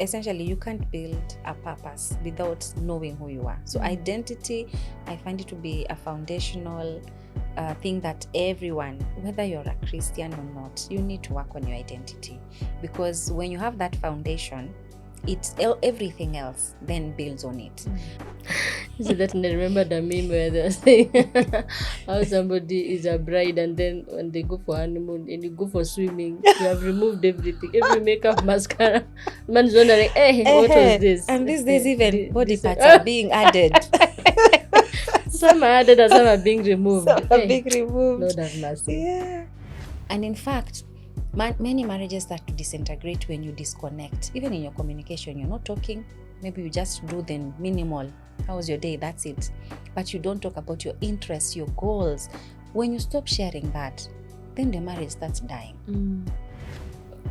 essentially you can't build a purpose without knowing who you are. So identity, I find it to be a foundational thing that everyone, whether you're a Christian or not, you need to work on your identity, because when you have that foundation, it's everything else then builds on it. So that I remember the meme where they're saying how somebody is a bride, and then when they go for honeymoon and you go for swimming, you have removed everything, every makeup, mascara. Man's wondering, what was this? And these days even body parts are being added. Some are added and some are being removed. Some are being removed. Lord have mercy. Yeah. And in fact, many marriages start to disintegrate when you disconnect. Even in your communication, you're not talking. Maybe you just do the minimal. How was your day? That's it. But you don't talk about your interests, your goals. When you stop sharing that, then the marriage starts dying.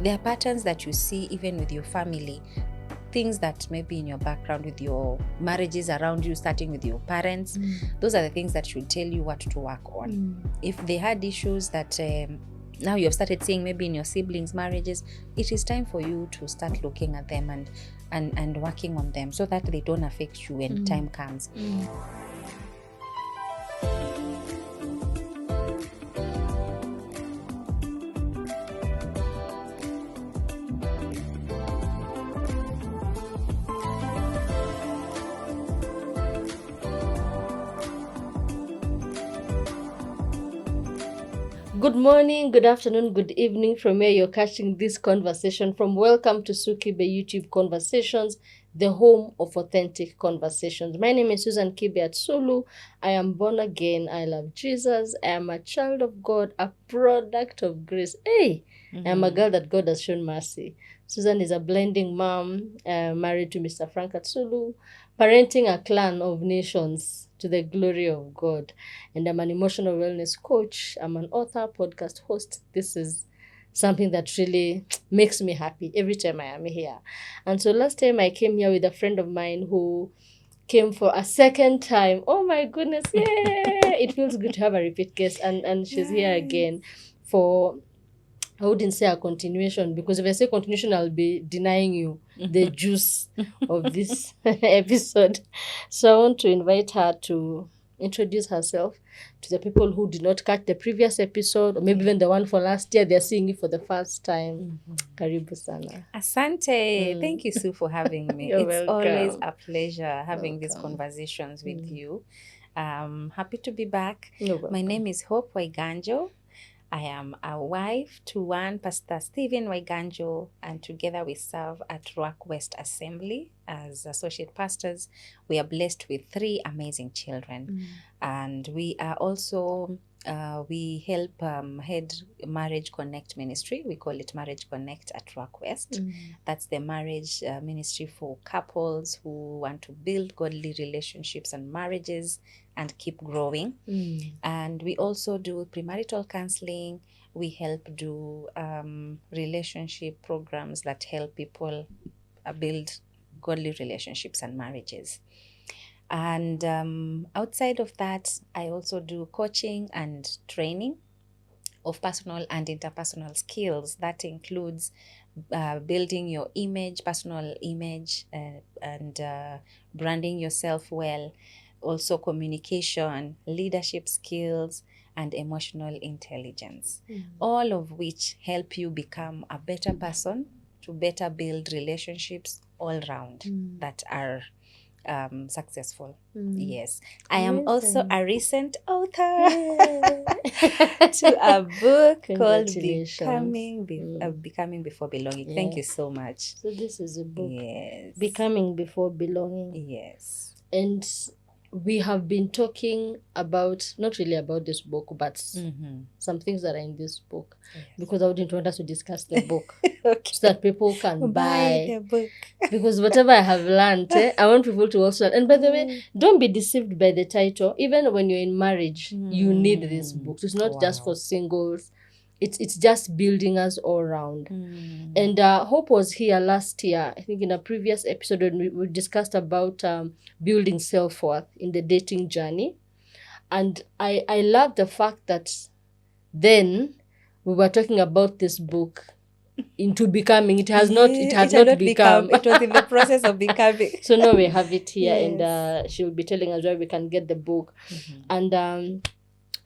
There are patterns that you see even with your family. Things that may be in your background with your marriages around you, starting with your parents. Those are the things that should tell you what to work on. If they had issues that now you've started seeing maybe in your siblings' marriages, it is time for you to start looking at them and working on them so that they don't affect you when time comes. Good morning, good afternoon, good evening from where you're catching this conversation from. Welcome to Sukibe YouTube Conversations, the home of authentic conversations. My name is Susan Kibe Atsulu. I am born again. I love Jesus. I am a child of God, a product of grace. I am a girl that God has shown mercy. Susan is a blending mom, married to Mr. Frank Atsulu, parenting a clan of nations to the glory of God. And I'm an emotional wellness coach. I'm an author, podcast host. This is something that really makes me happy every time I am here. And so last time I came here with a friend of mine who came for a second time. Oh my goodness, yay! It feels good to have a repeat guest, and she's here again for, I wouldn't say a continuation, because if I say continuation, I'll be denying you the juice of this episode. So I want to invite her to introduce herself to the people who did not catch the previous episode, or maybe even the one for last year. They're seeing it for the first time. Karibu sana. Asante. Thank you, Sue, for having me. You're It's welcome. always a pleasure having these conversations with you. Happy to be back. You're My welcome. name is Hope Waiganjo. I am a wife to one Pastor Stephen Waiganjo, and together we serve at Rock West Assembly as associate pastors. We are blessed with 3 amazing children, and we are also we help head Marriage Connect ministry. We call it Marriage Connect at Rock West. That's the marriage ministry for couples who want to build godly relationships and marriages and keep growing. And we also do premarital counseling. We help do relationship programs that help people build godly relationships and marriages. And outside of that, I also do coaching and training of personal and interpersonal skills. That includes building your image, personal image, and branding yourself well. Also communication, leadership skills, and emotional intelligence. All of which help you become a better person, to better build relationships all round that are successful. Yes. I am also a recent author to a book called Congratulations. Becoming Before Belonging. Thank you so much. So this is a book, Yes. Becoming Before Belonging. Yes. And we have been talking about, not really about this book, but some things that are in this book. Yes. Because I wouldn't want us to discuss the book Okay. so that people can buy. the book. Because whatever I have learned, I want people to also. And by the way, don't be deceived by the title. Even when you're in marriage, you need these books. It's not just for singles. It's just building us all around. And Hope was here last year, I think in a previous episode, when we discussed about building self-worth in the dating journey. And I love the fact that then we were talking about this book into becoming. It has not. It has had not become. It was in the process of becoming. So now we have it here, Yes. and she will be telling us where we can get the book. Mhm. And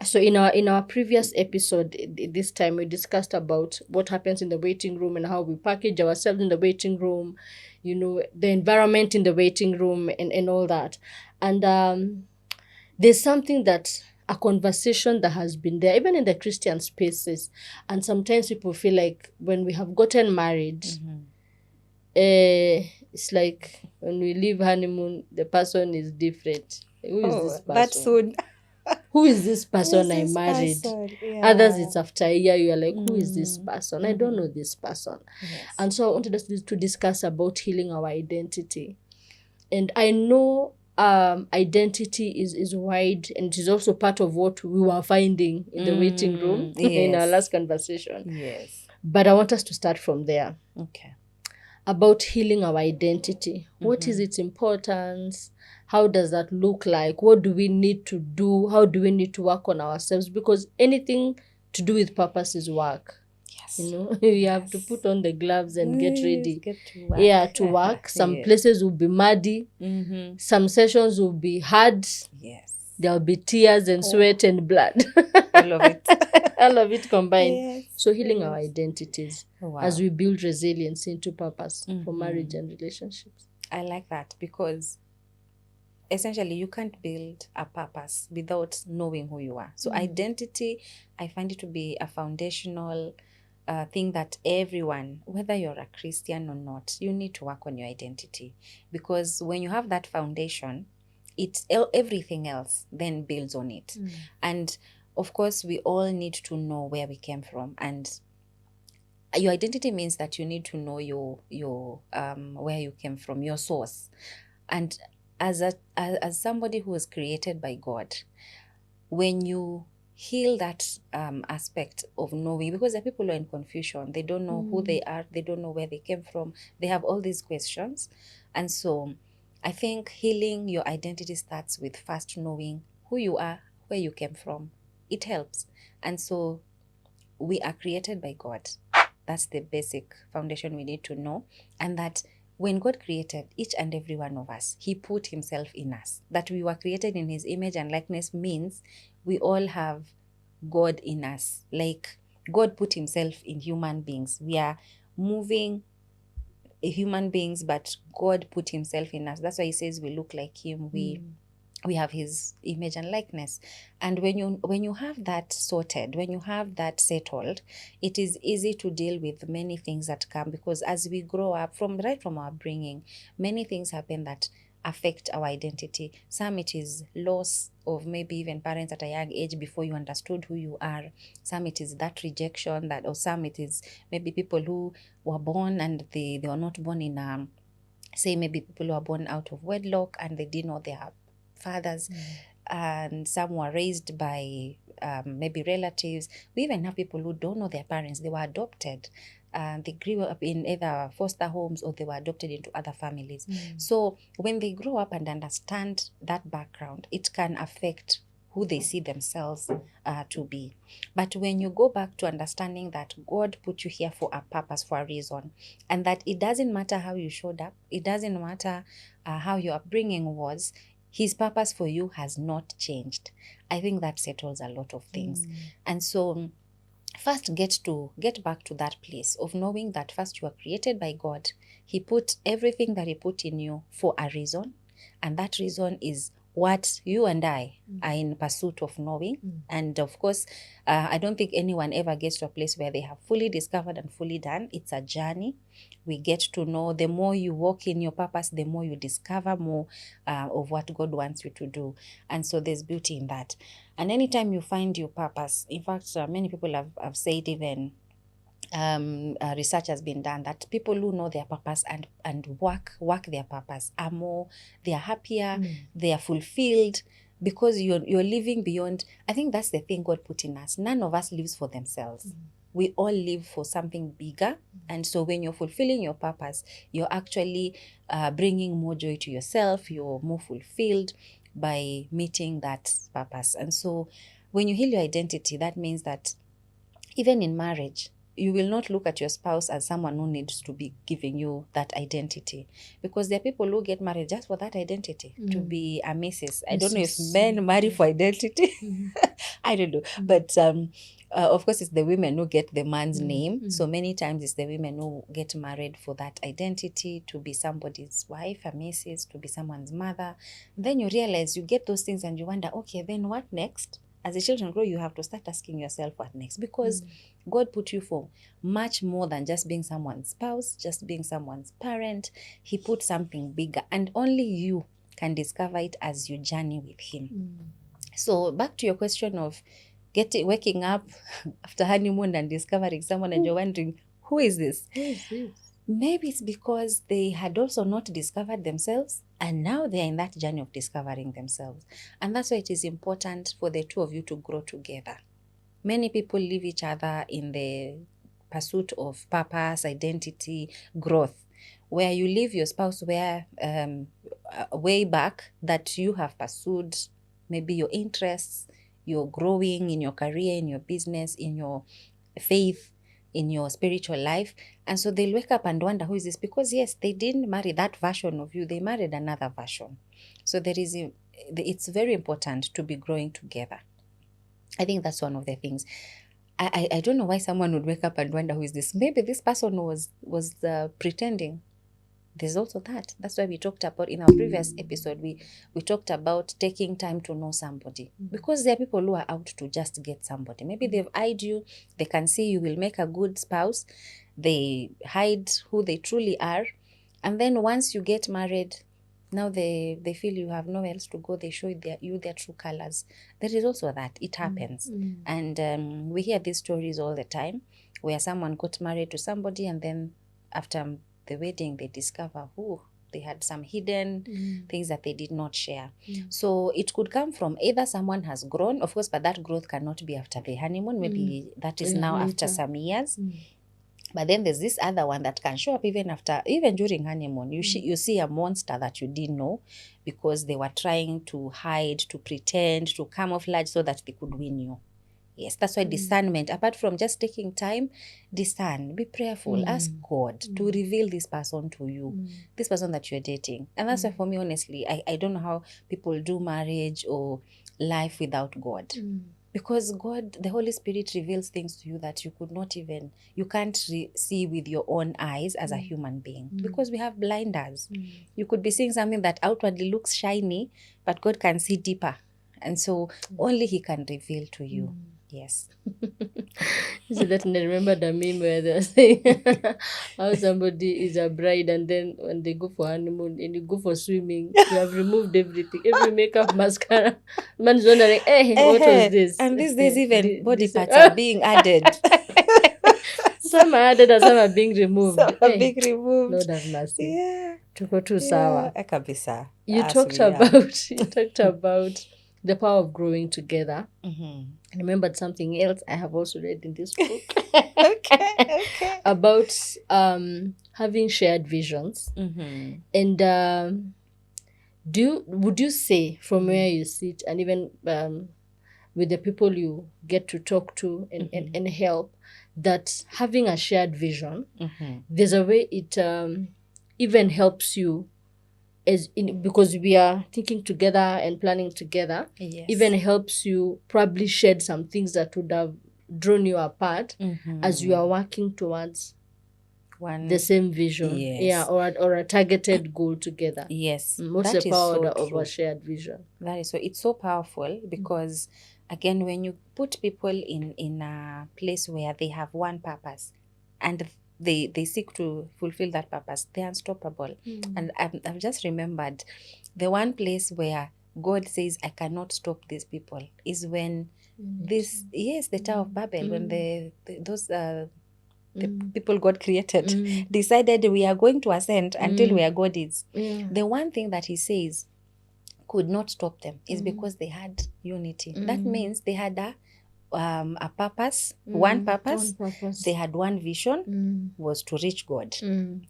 so in our previous episode, this time we discussed about what happens in the waiting room and how we package ourselves in the waiting room, you know, the environment in the waiting room and all that. And there's something that a conversation that has been there, even in the Christian spaces. And sometimes people feel like when we have gotten married, it's like when we leave honeymoon, the person is different. Who is this person? That soon. Who is this Who person is I this married? person? Yeah. Others, it's after a year, you are like, who is this person? I don't know this person. Yes. And so I wanted us to discuss about healing our identity. And I know identity is wide, and it is also part of what we were finding in the waiting room in our Yes. last conversation. Yes. But I want us to start from there. Okay. About healing our identity. What is its importance? How does that look like? What do we need to do? How do we need to work on ourselves? Because anything to do with purpose is work. Yes. You know, you have to put on the gloves and get ready. Get to work. Yeah, to work. Some Yes. places will be muddy. Some sessions will be hard. Yes. There will be tears and sweat and blood. All of it. All of it combined. Yes. So healing our identities Wow. as we build resilience into purpose for marriage and relationships. I like that because essentially you can't build a purpose without knowing who you are. So identity, I find it to be a foundational thing that everyone, whether you're a Christian or not, you need to work on your identity. Because when you have that foundation, everything else then builds on it. And of course, we all need to know where we came from. And your identity means that you need to know your where you came from, your source. And as somebody who was created by God, when you heal that aspect of knowing, because the people are in confusion, they don't know who they are, they don't know where they came from, they have all these questions. And so I think healing your identity starts with first knowing who you are, where you came from. It helps. And so we are created by God. That's the basic foundation we need to know. And that when God created each and every one of us, he put himself in us. That we were created in his image and likeness means we all have God in us. Like God put himself in human beings. We are moving human beings, but God put himself in us. That's why he says we look like him. We have his image and likeness. And when you have that sorted, when you have that settled, it is easy to deal with many things that come, because as we grow up, from our upbringing, many things happen that affect our identity. Some it is loss of maybe even parents at a young age before you understood who you are. Some it is that rejection, or some it is maybe people who were born and they were not born in say maybe people who are born out of wedlock and they didn't know their fathers, and some were raised by maybe relatives. We even have people who don't know their parents. They were adopted. They grew up in either foster homes or they were adopted into other families. So when they grow up and understand that background, it can affect who they see themselves to be. But when you go back to understanding that God put you here for a purpose, for a reason, and that it doesn't matter how you showed up, it doesn't matter how your upbringing was, his purpose for you has not changed. I think that settles a lot of things. And so first get back to that place of knowing that first you are created by God. He put everything that he put in you for a reason, and that reason is what you and I are in pursuit of knowing. And of course, I don't think anyone ever gets to a place where they have fully discovered and fully done. It's a journey. We get to know. The more you walk in your purpose, the more you discover more of what God wants you to do. And so there's beauty in that. And anytime you find your purpose, in fact, many people have said, even research has been done, that people who know their purpose and work their purpose they are happier, they are fulfilled, because you're living beyond. I think that's the thing God put in us. None of us lives for themselves. We all live for something bigger. And so when you're fulfilling your purpose, you're actually bringing more joy to yourself. You're more fulfilled by meeting that purpose. And so when you heal your identity, that means that even in marriage, you will not look at your spouse as someone who needs to be giving you that identity, because there are people who get married just for that identity, to be a Mrs. I don't know if men marry for identity. I don't know. But of course, it's the women who get the man's name. So many times it's the women who get married for that identity, to be somebody's wife, a Mrs., to be someone's mother. Then you realize you get those things and you wonder, okay, then what next? As the children grow, you have to start asking yourself what next, because God put you for much more than just being someone's spouse, just being someone's parent. He put something bigger, and only you can discover it as you journey with him. So back to your question of waking up after honeymoon and discovering someone, and you're wondering, who is this? Who is this? Maybe it's because they had also not discovered themselves, and now they're in that journey of discovering themselves. And that's why it is important for the two of you to grow together. Many people leave each other in the pursuit of purpose, identity, growth, where you leave your spouse where way back that you have pursued maybe your interests, you're growing in your career, in your business, in your faith, in your spiritual life. And so they'll wake up and wonder, who is this? Because yes, they didn't marry that version of you, they married another version. So it's very important to be growing together. I think that's one of the things. I don't know why someone would wake up and wonder, who is this? Maybe this person was pretending. There's also that. That's why we talked about in our previous episode, we talked about taking time to know somebody. Because there are people who are out to just get somebody. Maybe they've eyed you, they can see you will make a good spouse, they hide who they truly are, and then once you get married, now they feel you have nowhere else to go, they show you their true colors. There is also that. It happens. And we hear these stories all the time, where someone got married to somebody, and then after the wedding, they discover they had some hidden things that they did not share. So it could come from either someone has grown, of course, but that growth cannot be after the honeymoon. Maybe that is now later, after some years. But then there's this other one that can show up even during honeymoon. You see a monster that you didn't know, because they were trying to hide, to pretend, to camouflage so that they could win you. Yes, that's why discernment, apart from just taking time, discern, be prayerful, ask God to reveal this person to you, this person that you're dating. And that's why for me, honestly, I don't know how people do marriage or life without God. Because God, the Holy Spirit, reveals things to you that you can't see with your own eyes as a human being. Because we have blinders. You could be seeing something that outwardly looks shiny, but God can see deeper. And so only he can reveal to you. Yes. So that I remember the meme where they're saying how somebody is a bride, and then when they go for honeymoon and you go for swimming, you have removed everything, every makeup, mascara. Man's wondering, what was this? And these days even body parts are being added. Some are added and some are being removed. Some are being removed. Lord have mercy. Yeah. Tuko tu sawa. Kabisa. You talked about the power of growing together. I remembered something else I have also read in this book. Okay. About having shared visions. And would you say, from where you sit, and even with the people you get to talk to and help, that having a shared vision, there's a way it even helps you, because we are thinking together and planning together, even helps you probably shed some things that would have drawn you apart as you are working towards the same vision, or a targeted goal together. Yes. What's the power of a shared vision? That is so. It's so powerful because, again, when you put people in a place where they have one purpose and they seek to fulfill that purpose, they're unstoppable. And I've just remembered the one place where God says, I cannot stop these people, is when the Tower of Babel, when those people God created decided we are going to ascend until where God is. The one thing that he says could not stop them is because they had unity. That means they had a purpose, one purpose. They had one vision, was to reach God.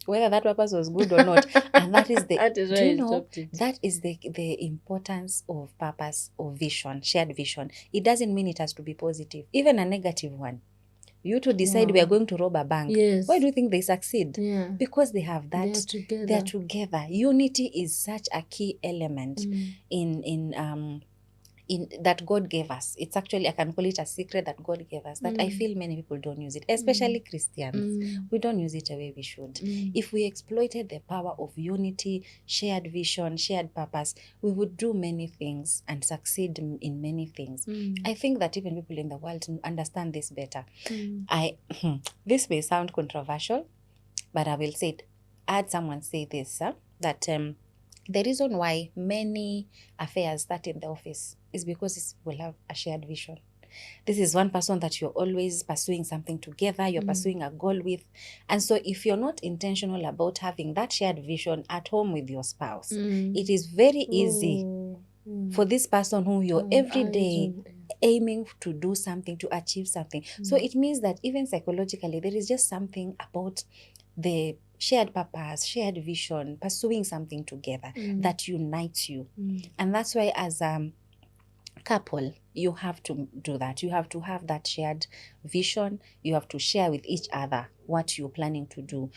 Whether that purpose was good or not. And that is that is the importance of purpose or vision, shared vision. It doesn't mean it has to be positive. Even a negative one. You to decide we are going to rob a bank. Yes. Why do you think they succeed? Yeah. Because they have that. They are together. Unity is such a key element in that God gave us. It's actually, I can call it a secret that God gave us, that I feel many people don't use it, especially Christians. We don't use it the way we should. If we exploited the power of unity, shared vision, shared purpose, we would do many things and succeed in many things. I think that even people in the world understand this better. This may sound controversial, but I will say it. I had someone say this, that the reason why many affairs start in the office is because we'll have a shared vision. This is one person that you're always pursuing something together, you're pursuing a goal with. And so if you're not intentional about having that shared vision at home with your spouse, it is very easy for this person who you're every day aiming to do something, to achieve something. So it means that even psychologically, there is just something about the shared purpose, shared vision, pursuing something together that unites you. And that's why as a couple, you have to do that. You have to have that shared vision. You have to share with each other what you're planning to do.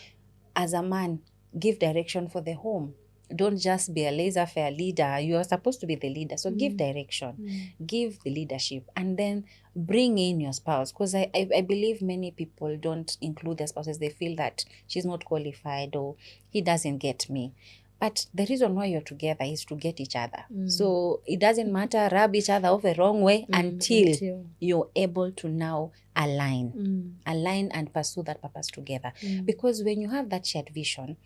As a man, give direction for the home. Don't just be a laissez-faire leader. You are supposed to be the leader. So give direction, give the leadership, and then bring in your spouse. Because I believe many people don't include their spouses. They feel that she's not qualified or he doesn't get me. But the reason why you're together is to get each other. So it doesn't matter, rub each other off the wrong way until you're able to now align and pursue that purpose together. Because when you have that shared vision,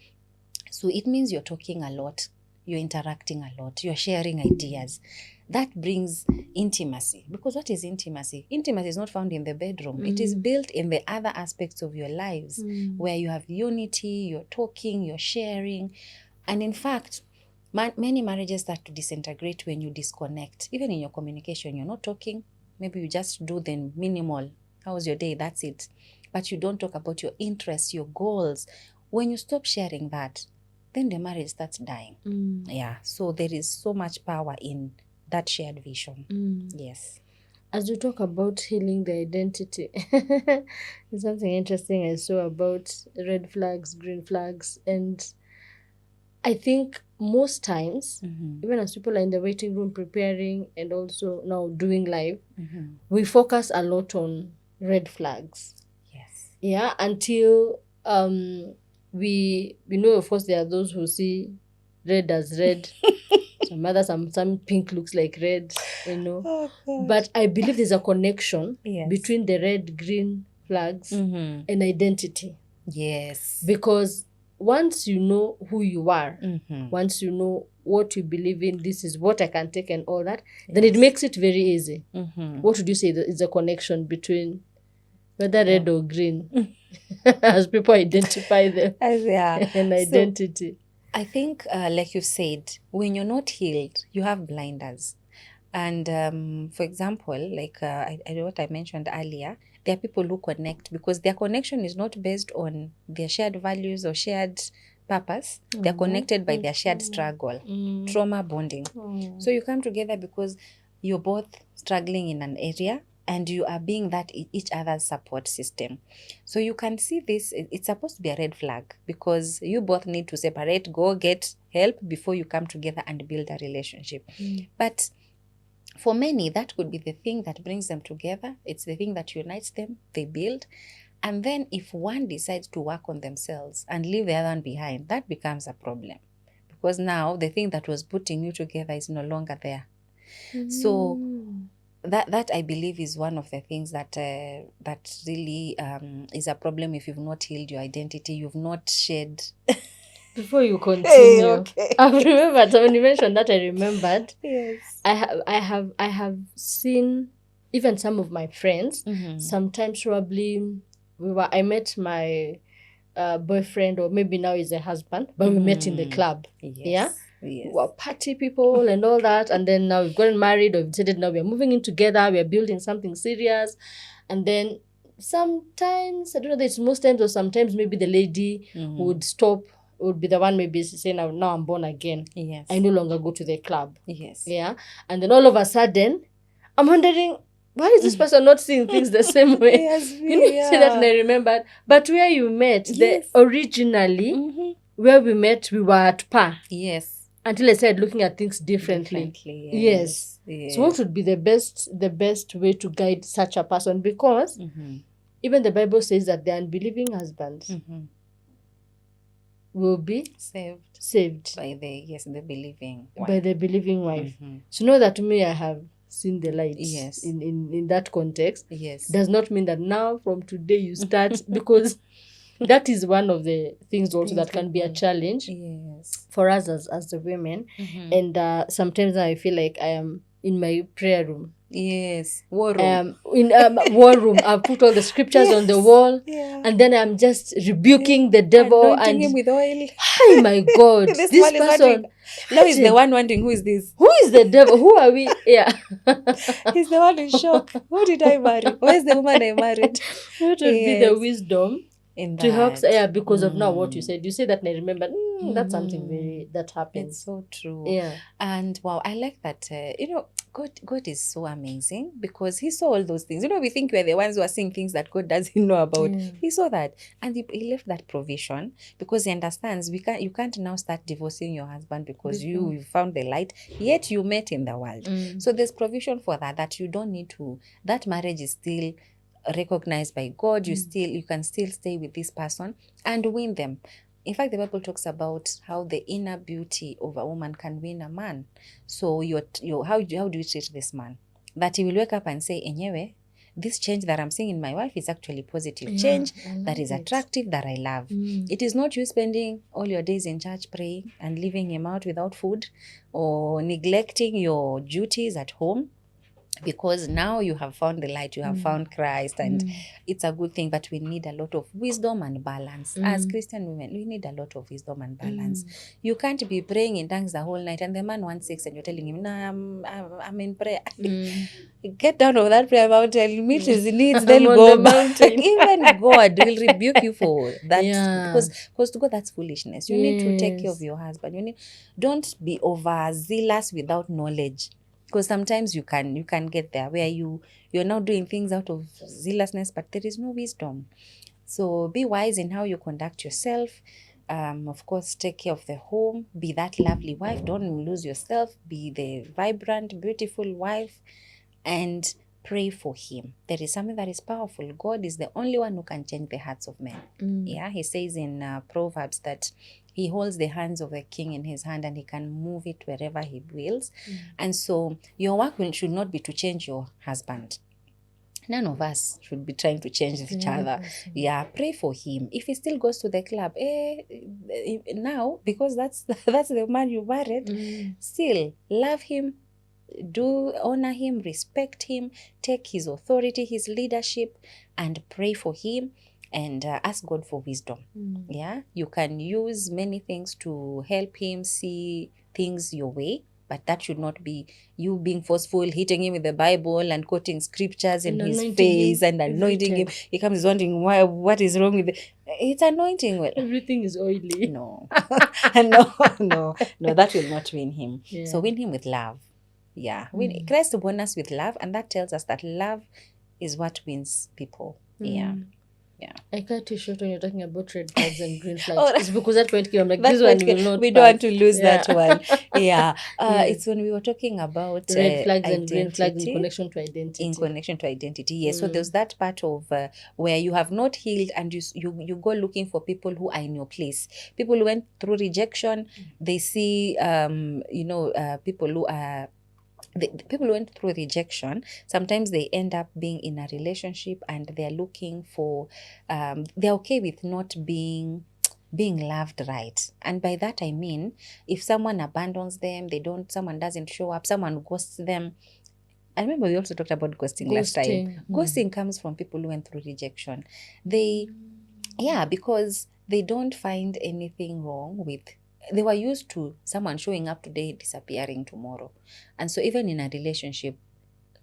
so it means you're talking a lot, you're interacting a lot, you're sharing ideas. That brings intimacy. Because what is intimacy? Intimacy is not found in the bedroom. It is built in the other aspects of your lives where you have unity, you're talking, you're sharing. And in fact, many marriages start to disintegrate when you disconnect. Even in your communication, you're not talking. Maybe you just do the minimal. How was your day? That's it. But you don't talk about your interests, your goals. When you stop sharing that, then the marriage starts dying. Yeah. So there is so much power in that shared vision. Yes. As we talk about healing the identity, there's something interesting I saw about red flags, green flags, and I think most times, even as people are in the waiting room preparing and also now doing live, we focus a lot on red flags. Yes. Yeah, until we know, of course, there are those who see red as red. some pink looks like red, Oh, but I believe there's a connection between the red, green flags and identity. Yes. Because once you know who you are, once you know what you believe in, this is what I can take and all that, then it makes it very easy. What would you say is a connection between whether red or green as people identify them and identity? So, I think, like you said, when you're not healed, you have blinders. And for example, like what I mentioned earlier, there are people who connect because their connection is not based on their shared values or shared purpose. They're connected by their shared struggle, trauma bonding. So you come together because you're both struggling in an area and you are being that each other's support system. So you can see this, it's supposed to be a red flag because you both need to separate, go get help before you come together and build a relationship. But for many, that could be the thing that brings them together. It's the thing that unites them, they build. And then if one decides to work on themselves and leave the other one behind, that becomes a problem. Because now the thing that was putting you together is no longer there. So that I believe is one of the things that that really is a problem if you've not healed your identity, you've not shed. Before you continue, I remembered, so when you mentioned that, I remembered. Yes. I have seen even some of my friends. Sometimes probably I met my boyfriend, or maybe now he's a husband, but we met in the club. Yes. We were party people and all that, and then now we've gotten married, or we've decided now we're moving in together, we're building something serious, and then sometimes, I don't know if it's most times or sometimes, maybe the lady would stop, would be the one maybe saying, now I'm born again. Yes. I no longer go to the club. Yes. Yeah. And then all of a sudden, I'm wondering, why is this person not seeing things the same way? Yes, You know, say that and I remembered. But where you met, Yes. originally, where we met, we were at par. Yes. Until I started looking at things differently. Yes. So what would be the best way to guide such a person? Because even the Bible says that the unbelieving husband will be saved by the believing wife. By the believing wife. So know that me, I have seen the light. Yes. In that context. Yes. Does not mean that now from today you start because that is one of the things also that can be a challenge for us as the women. And sometimes I feel like I am in my prayer room. Yes, war room. In war room, I've put all the scriptures on the wall, and then I'm just rebuking the devil anointing him with oil. Oh my God, this person. Now he's the one wondering, who is this? Who is the devil? Who are we? Yeah. He's the one in shock. Who did I marry? Where's the woman I married? What would be the wisdom in that? To help, because of now what you said. You say that and I remember, that's something that happens. It's so true. Yeah. And wow, I like that, God is so amazing because he saw all those things. We think we're the ones who are seeing things that God doesn't know about. He saw that. And he left that provision because he understands you can't now start divorcing your husband because you found the light, yet you met in the world. So there's provision for that you don't need to, that marriage is still recognized by God. You can still stay with this person and win them. In fact, the Bible talks about how the inner beauty of a woman can win a man. So how do you treat this man? That he will wake up and say, Enyewe, this change that I'm seeing in my wife is actually positive change that is attractive, that I love. It is not you spending all your days in church praying and leaving him out without food or neglecting your duties at home. Because now you have found the light, you have found Christ, and it's a good thing, but we need a lot of wisdom and balance. As Christian women, we need a lot of wisdom and balance. You can't be praying in tongues the whole night and the man wants sex and you're telling him, no, I'm in prayer. Get down of that prayer mountain, meet his needs, then go back. Even God will rebuke you for that. Because to God, that's foolishness. You need to take care of your husband. Don't be overzealous without knowledge. Because sometimes you can get there where you're now doing things out of zealousness, but there is no wisdom. So be wise in how you conduct yourself. Of course, take care of the home. Be that lovely wife. Don't lose yourself. Be the vibrant, beautiful wife. And pray for him. There is something that is powerful. God is the only one who can change the hearts of men. Yeah, he says in Proverbs that he holds the hands of the king in his hand and he can move it wherever he wills. And so your work should not be to change your husband. None of us should be trying to change each other. Yeah, pray for him. If he still goes to the club, now, because that's the man you married, still love him, honor him, respect him, take his authority, his leadership, and pray for him. And ask God for wisdom. Yeah, you can use many things to help him see things your way, but that should not be you being forceful, hitting him with the Bible and quoting scriptures in his face and anointing him. He comes wondering what is wrong with it. It's anointing. Well, everything is oily. No, no, that will not win him. So win him with love. Yeah, Christ won us with love, and that tells us that love is what wins people. Yeah. I cut you short when you're talking about red flags and green flags. It's because that point came, I'm like, this one will not we don't want to lose that one. It's when we were talking about red flags and green flags in connection to identity. Yes. So there's that part of where you have not healed and you go looking for people who are in your place. People who went through rejection, they see people who are people who went through rejection, sometimes they end up being in a relationship and they're looking for, they're okay with not being loved right. And by that I mean, if someone abandons them, someone doesn't show up, someone ghosts them. I remember we also talked about ghosting last time. Ghosting comes from people who went through rejection. Because they don't find anything wrong with, they were used to someone showing up today, disappearing tomorrow. And so even in a relationship,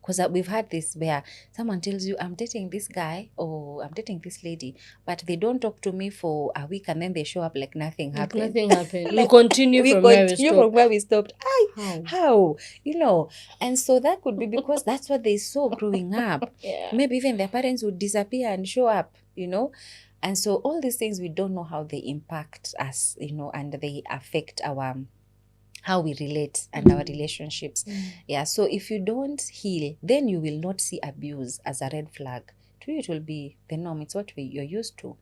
Because we've had this where someone tells you, I'm dating this guy or I'm dating this lady, but they don't talk to me for a week and then they show up like nothing Like happened. nothing happened. Like, we continue we from where we continue stopped. from where we stopped. How? How? You know, and so that could be because that's what they saw growing up. Yeah. Maybe even their parents would disappear and show up, you know. And so all these things, we don't know how they impact us, you know, and they affect our how we relate and our relationships. Yeah, so if you don't heal, then you will not see abuse as a red flag. To you, it will be the norm. It's what you're used to.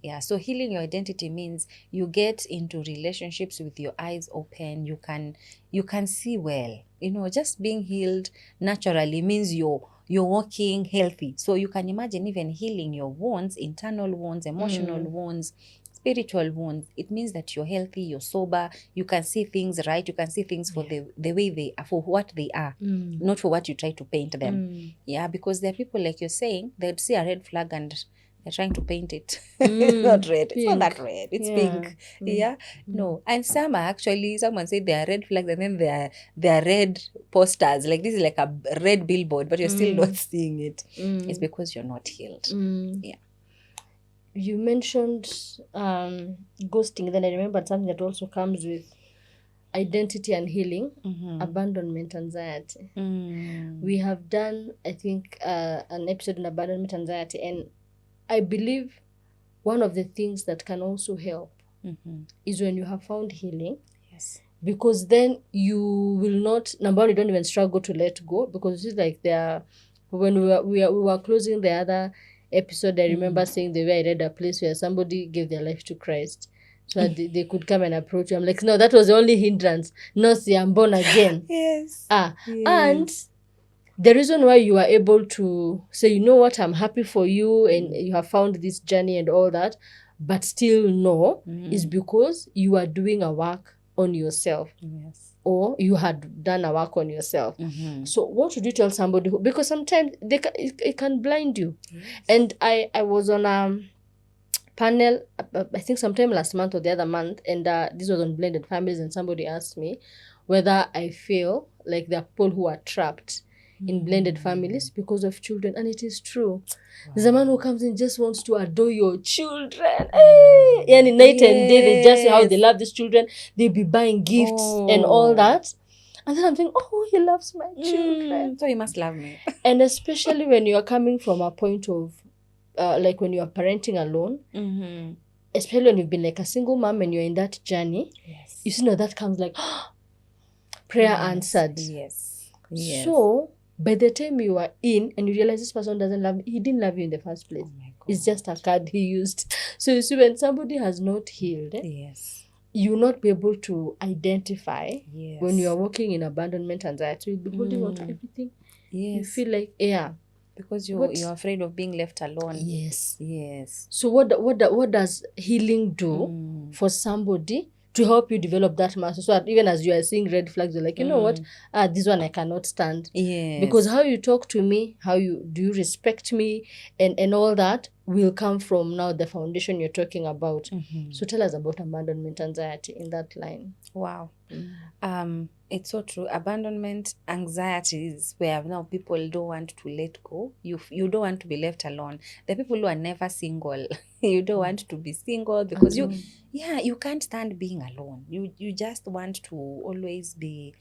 Yeah, so healing your identity means you get into relationships with your eyes open. You can see well. You know, just being healed naturally means you're walking healthy. So you can imagine even healing your wounds, internal wounds, emotional wounds, spiritual wounds. It means that you're healthy, you're sober, you can see things right, you can see things for the way they are, for what they are, not for what you try to paint them. Yeah, because there are people, like you're saying, they'd see a red flag and they're trying to paint it. It's not red. Pink. It's not that red. It's pink. Yeah. No. And some are actually, someone said they are red flags and then they are red posters. Like this is like a red billboard, but you're still not seeing it. It's because you're not healed. Yeah. You mentioned ghosting. Then I remembered something that also comes with identity and healing, abandonment anxiety. We have done, I think, an episode on abandonment anxiety, and I believe one of the things that can also help is when you have found healing. Yes. Because then you will not, number one, you don't even struggle to let go, because it's like when we were closing the other episode, I remember saying the way I read a place where somebody gave their life to Christ so that they could come and approach you. I'm like, no, that was the only hindrance, not the I'm born again. Yes. And the reason why you are able to say, you know what, I'm happy for you and you have found this journey and all that, but still no, is because you are doing a work on yourself. Yes. Or you had done a work on yourself. So what should you tell somebody who, because sometimes it can blind you. Yes. And I was on a panel, I think sometime last month or the other month, and this was on blended families, and somebody asked me whether I feel like there are people who are trapped in blended families because of children, and it is true. There's a man who comes in, just wants to adore your children. Hey! And night and day, they just say how they love these children. They'll be buying gifts and all that. And then I'm thinking, oh, he loves my children. So he must love me. And especially when you are coming from a point of, like when you are parenting alone, especially when you've been like a single mom and you're in that journey, you see, that comes like, prayer answered. Yes. So, by the time you are in and you realize this person doesn't love me, he didn't love you in the first place. It's just a card he used. So you see, when somebody has not healed, you will not be able to identify when you are walking in abandonment anxiety. You'll be holding on to everything. You feel like, because you're afraid of being left alone. Yes. Yes. So what does healing do for somebody to help you develop that muscle, so that even as you are seeing red flags, you're like, you know what, this one I cannot stand. Yes. Because how you talk to me, how you respect me, and all that will come from now the foundation you're talking about. So tell us about abandonment anxiety in that line. Wow. It's so true. Abandonment anxiety is where now people don't want to let go. You don't want to be left alone. The people who are never single, you don't want to be single because you can't stand being alone. You just want to always be,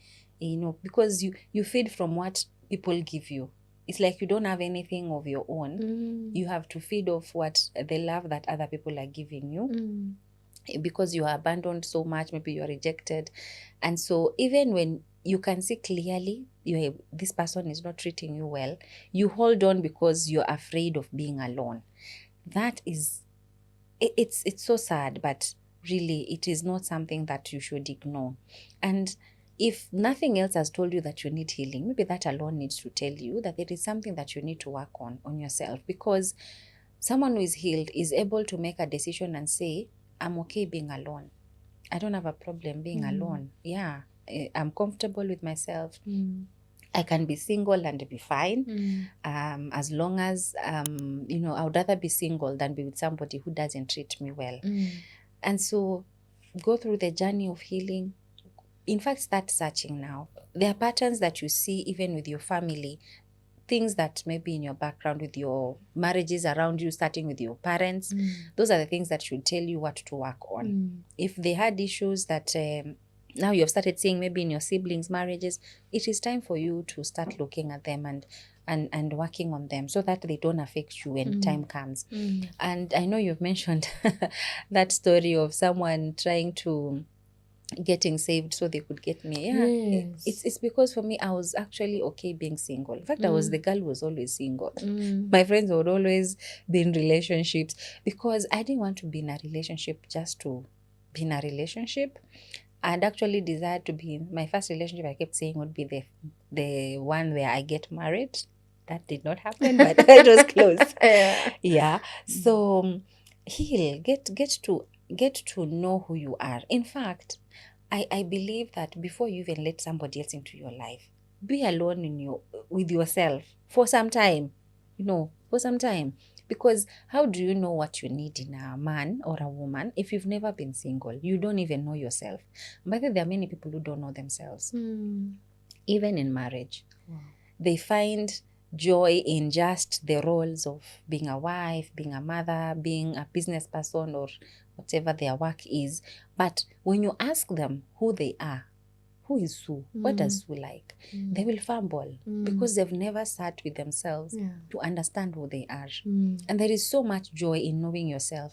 because you feed from what people give you. It's like you don't have anything of your own. You have to feed off what the love that other people are giving you. Because you are abandoned so much, maybe you are rejected. And so even when you can see clearly this person is not treating you well, you hold on because you're afraid of being alone. That is, it's so sad, but really it is not something that you should ignore. And if nothing else has told you that you need healing, maybe that alone needs to tell you that there is something that you need to work on yourself. Because someone who is healed is able to make a decision and say, I'm okay being alone. I don't have a problem being alone. Yeah, I'm comfortable with myself. I can be single and be fine. As long as, I would rather be single than be with somebody who doesn't treat me well. And so go through the journey of healing. In fact, start searching now. There are patterns that you see even with your family things that maybe in your background with your marriages around you, starting with your parents, those are the things that should tell you what to work on. If they had issues that now you've started seeing maybe in your siblings' marriages, it is time for you to start looking at them and working on them so that they don't affect you when time comes. And I know you've mentioned that story of someone trying to getting saved so they could get me. It's because for me, I was actually okay being single. In fact, I was the girl who was always single. My friends would always be in relationships because I didn't want to be in a relationship just to be in a relationship. I'd actually desired to be in my first relationship. I kept saying would be the one where I get married. That did not happen, but it was close. Yeah. So heal, get to know who you are. In fact, I believe that before you even let somebody else into your life, be alone with yourself for some time. For some time. Because how do you know what you need in a man or a woman if you've never been single? You don't even know yourself. But there are many people who don't know themselves. Even in marriage. Wow. They find joy in just the roles of being a wife, being a mother, being a business person, or whatever their work is. But when you ask them who they are, who is Sue? What does Sue like? They will fumble because they've never sat with themselves to understand who they are. And there is so much joy in knowing yourself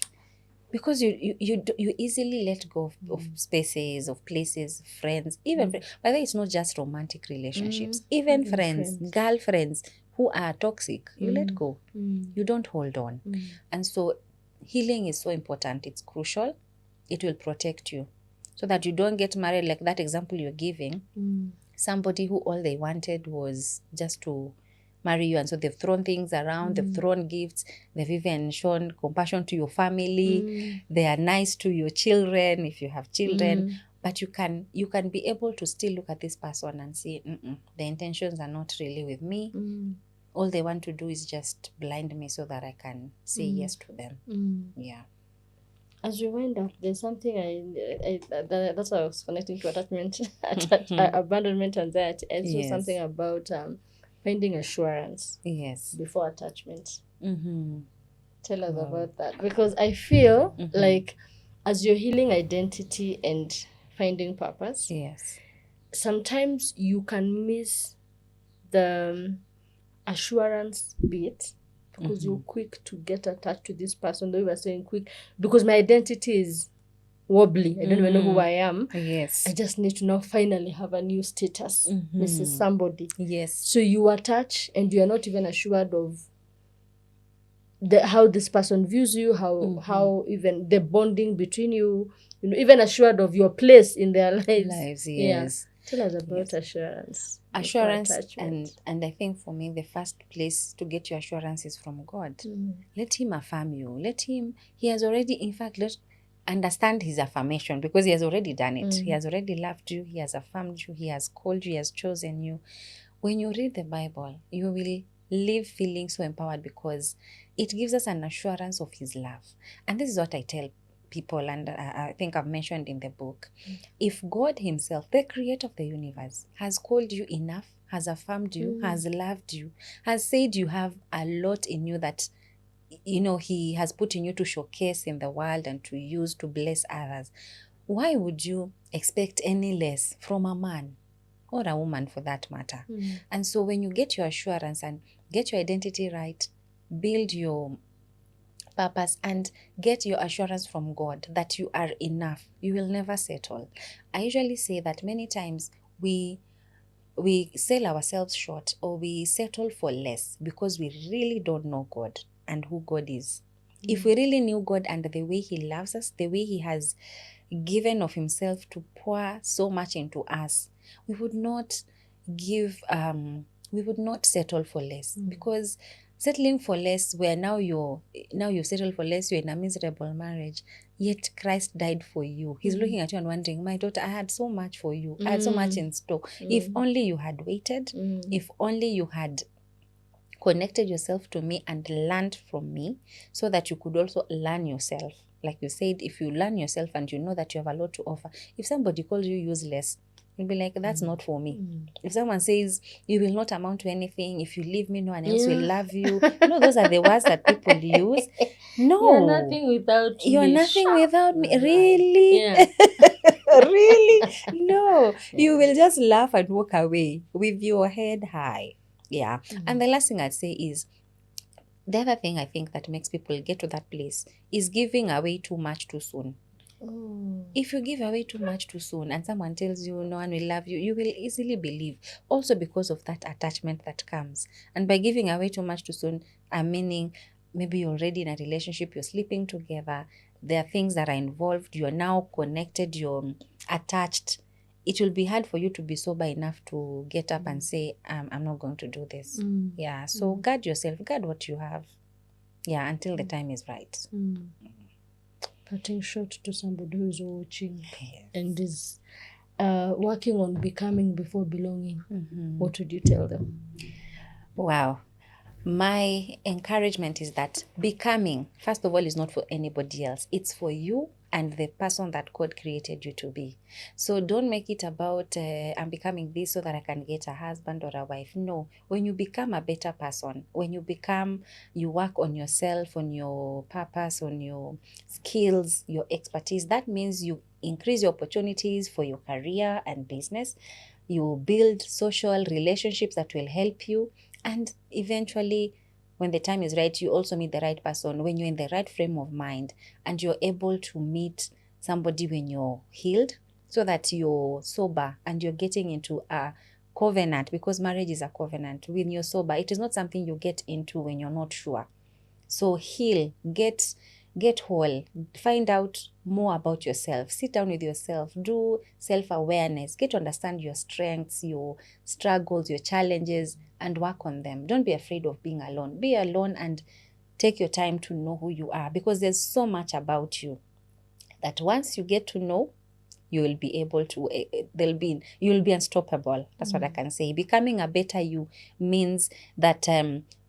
because you easily let go of spaces, of places, friends, even by the way, it's not just romantic relationships, even friends, girlfriends who are toxic, you let go. You don't hold on. And so healing is so important. It's crucial. It will protect you so that you don't get married like that example you're giving. Somebody who all they wanted was just to marry you, and so they've thrown things around, they've thrown gifts, they've even shown compassion to your family, they are nice to your children if you have children, but you can be able to still look at this person and see the intentions are not really with me. All they want to do is just blind me so that I can say yes to them. Yeah. As we wind up, there's something that's why I was connecting to attachment, abandonment anxiety. I saw something about finding assurance before attachment. Tell us about that, because I feel like as you're healing identity and finding purpose, sometimes you can miss the assurance bit because you're quick to get attached to this person. Though you were saying quick, because my identity is wobbly. I don't even know who I am. I just need to now finally have a new status, Mrs. Somebody. So you attach and you are not even assured of how this person views you, how even the bonding between you, even assured of your place in their lives. Tell us about assurance. And I think for me the first place to get your assurance is from God. Let him affirm you. He has already, in fact, understand his affirmation because he has already done it. He has already loved you, he has affirmed you, he has called you, he has chosen you. When you read the Bible, you will live feeling so empowered because it gives us an assurance of his love. And this is what I tell people, and I think I've mentioned in the book. If God himself, the creator of the universe, has called you enough, has affirmed you, has loved you, has said you have a lot in you that he has put in you to showcase in the world and to use to bless others, why would you expect any less from a man or a woman for that matter? And so when you get your assurance and get your identity right, build your purpose and get your assurance from God that you are enough, you will never settle. I usually say that many times we sell ourselves short or we settle for less because we really don't know God and who God is. If we really knew God and the way he loves us, the way he has given of himself to pour so much into us, we would not settle for less. Because settling for less, where now you settle for less, you're in a miserable marriage, yet Christ died for you. He's looking at you and wondering, my daughter, I had so much for you. I had so much in store. If only you had waited, if only you had connected yourself to me and learned from me so that you could also learn yourself. Like you said, if you learn yourself and you know that you have a lot to offer, if somebody calls you useless, You'll be like, that's not for me. If someone says, you will not amount to anything, if you leave me, no one else will love you. Those are the words that people use. No. You're nothing without me. You're nothing without me. Right. Really? Yeah. Really? No. You will just laugh and walk away with your head high. Yeah. And the last thing I'd say is, the other thing I think that makes people get to that place is giving away too much too soon. If you give away too much too soon and someone tells you no one will love you, you will easily believe. Also because of that attachment that comes. And by giving away too much too soon, I'm meaning maybe you're already in a relationship, you're sleeping together, there are things that are involved, you're now connected, you're attached. It will be hard for you to be sober enough to get up and say, I'm not going to do this. Yeah, so guard yourself, guard what you have. Yeah, until the time is right. Cutting short to somebody who is watching and is working on becoming before belonging, what would you tell them? Wow. My encouragement is that becoming, first of all, is not for anybody else. It's for you and the person that God created you to be. So don't make it about, I'm becoming this so that I can get a husband or a wife. No. When you become a better person, when you work on yourself, on your purpose, on your skills, your expertise, that means you increase your opportunities for your career and business. You build social relationships that will help you. And eventually, when the time is right, you also meet the right person. When you're in the right frame of mind and you're able to meet somebody when you're healed, so that you're sober and you're getting into a covenant, because marriage is a covenant. When you're sober, it is not something you get into when you're not sure. So heal, get whole, find out more about yourself, sit down with yourself, do self-awareness, get to understand your strengths, your struggles, your challenges, and work on them. Don't be afraid of being alone. Be alone and take your time to know who you are, because there's so much about you that once you get to know, you will be able to, you will be unstoppable. That's what I can say. Becoming a better you means that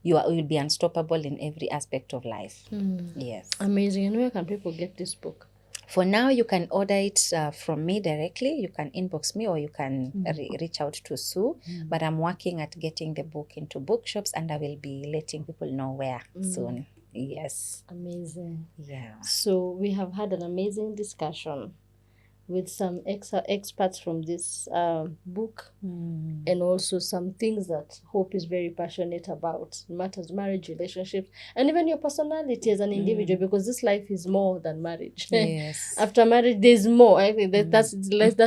you will be unstoppable in every aspect of life. Yes. Amazing. And where can people get this book? For now, you can order it from me directly. You can inbox me or you can reach out to Sue. But I'm working at getting the book into bookshops and I will be letting people know where soon. Yes. Amazing. Yeah. So we have had an amazing discussion with some experts from this book, and also some things that Hope is very passionate about, matters marriage, relationships, and even your personality as an individual, because this life is more than marriage. Yes. After marriage, there's more. I think that's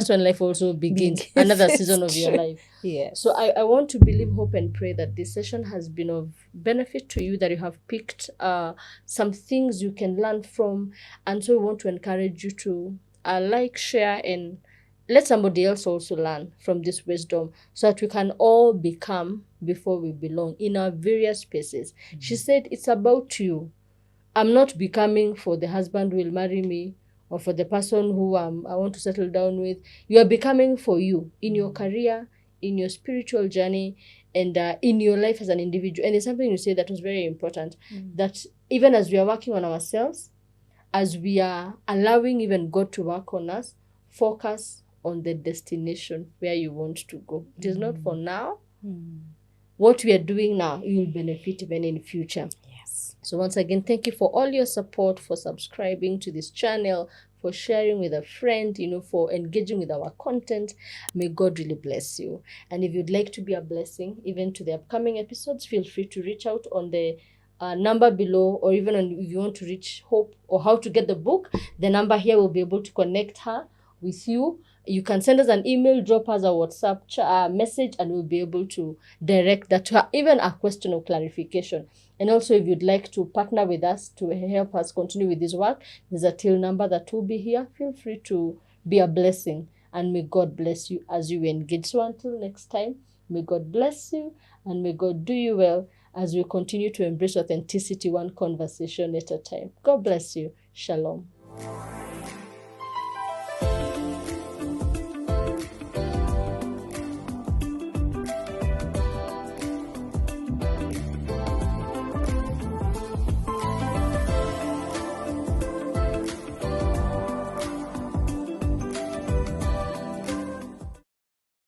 when life also begins, another season of your life. Yes. So I want to believe, hope, and pray that this session has been of benefit to you, that you have picked some things you can learn from, and so we want to encourage you to like, share, and let somebody else also learn from this wisdom, so that we can all become before we belong in our various spaces. She said, it's about you. I'm not becoming for the husband who will marry me or for the person who I want to settle down with. You are becoming for you in your career, in your spiritual journey, and in your life as an individual. And there's something you said that was very important, that even as we are working on ourselves, as we are allowing even God to work on us, focus on the destination where you want to go. It is not for now. What we are doing now, you will benefit even in future. Yes. So once again, thank you for all your support, for subscribing to this channel, for sharing with a friend, for engaging with our content. May God really bless you. And if you'd like to be a blessing even to the upcoming episodes, feel free to reach out on the number below, or even if you want to reach Hope or how to get the book, the number here will be able to connect her with you. You can send us an email, drop us a WhatsApp message, and we'll be able to direct that to her, even a question or clarification. And also, if you'd like to partner with us to help us continue with this work, there's a till number that will be here. Feel free to be a blessing, and may God bless you as you engage. So until next time, may God bless you, and may God do you well as we continue to embrace authenticity, one conversation at a time. God bless you. Shalom.